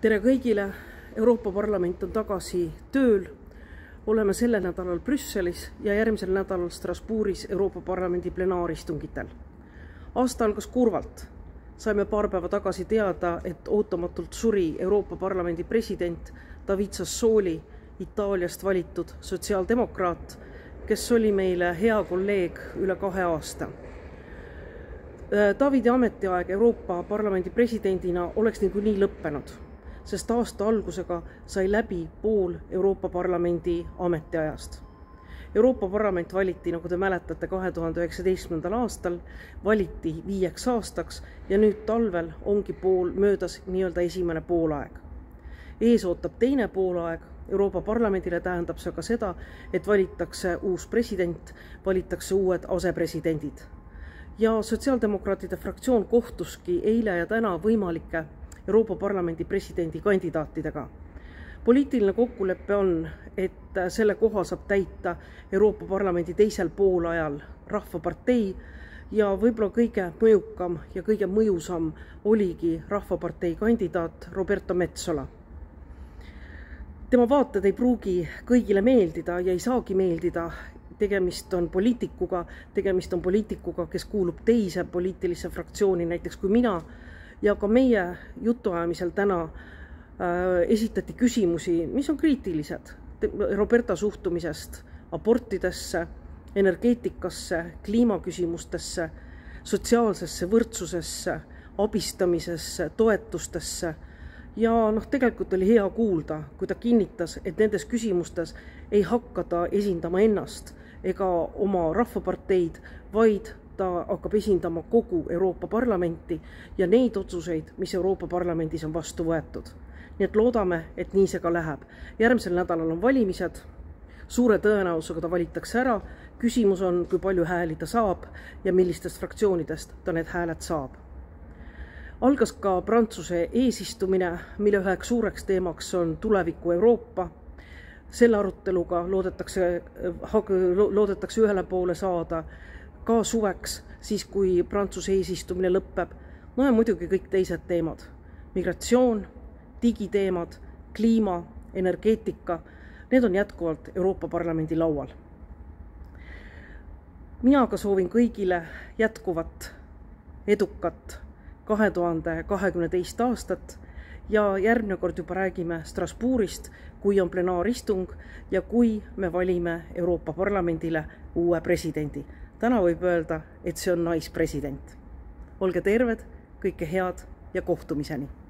Tere kõigile! Euroopa Parlament on tagasi tööl. Oleme sellel nädalal Brüsselis ja järgmisel nädalal Strasbourgis Euroopa Parlamendi plenaaristungitel. Aasta algas kurvalt. Saime paar päeva tagasi teada, et ootamatult suri Euroopa Parlamendi president David Sassoli, Itaaliast valitud sotsiaaldemokraat, kes oli meile hea kolleeg üle 2 aasta. Davidi ametiaeg Euroopa Parlamendi presidendina oleks niikuinii lõppenud, sest aasta algusega sai läbi pool Euroopa Parlamendi ametiajast. Euroopa Parlament valiti, nagu te mäletate, 2019. aastal, valiti 5 aastaks ja nüüd talvel ongi möödas nii-öelda esimene poolaeg. Ees ootab teine poolaeg. Euroopa Parlamendile tähendab see ka seda, et valitakse uus president, valitakse uued asepresidendid. Ja sotsiaaldemokraatide fraktsioon kohtuski eile ja täna võimalike Euroopa Parlamendi presidendi kandidaatidega. Poliitiline kokkulepe on, et selle koha saab täita Euroopa Parlamendi teisel poolajal Rahvapartei ja võib-olla kõige mõjukam ja kõige mõjusam oligi Rahvapartei kandidaat Roberto Metsola. Tema vaated ei pruugi kõigile meeldida ja ei saagi meeldida. Tegemist on poliitikuga, kes kuulub teise poliitilisse fraktsiooni, näiteks kui mina, ja ka meie jutuajamisel täna esitati küsimusi, mis on kriitilised Roberta suhtumisest abortidesse, energeetikasse, kliimaküsimustesse, sotsiaalsesse võrdsusesse, abistamisesse, toetustesse. Ja tegelikult oli hea kuulda, kui ta kinnitas, et nendes küsimustes ei hakka ta esindama ennast ega oma rahvaparteid, vaid ta hakkab esindama kogu Euroopa Parlamenti ja neid otsuseid, mis Euroopa Parlamendis on vastu võetud. Nii et loodame, et nii see ka läheb. Järgmisel nädalal on valimised, suure tõenäosusega ta valitakse ära. Küsimus on, kui palju hääli ta saab ja millistest fraktsioonidest ta need hääled saab. Algas ka Prantsuse eesistumine, mille üheks suureks teemaks on tuleviku Euroopa. Selle aruteluga loodetakse ühele poole saada ka suveks, siis kui Prantsuse eesistumine lõpeb. No ja muidugi kõik teised teemad. Migratsioon, digiteemad, kliima, energeetika, need on jätkuvalt Euroopa Parlamendi laual. Mina aga soovin kõigile jätkuvat, edukat 2022. aastat ja järgmine kord juba räägime Strasbourgist, kui on plenaaristung ja kui me valime Euroopa Parlamendile uue presidendi. Täna võib öelda, et see on naispresident. Olge terved, kõike head ja kohtumiseni!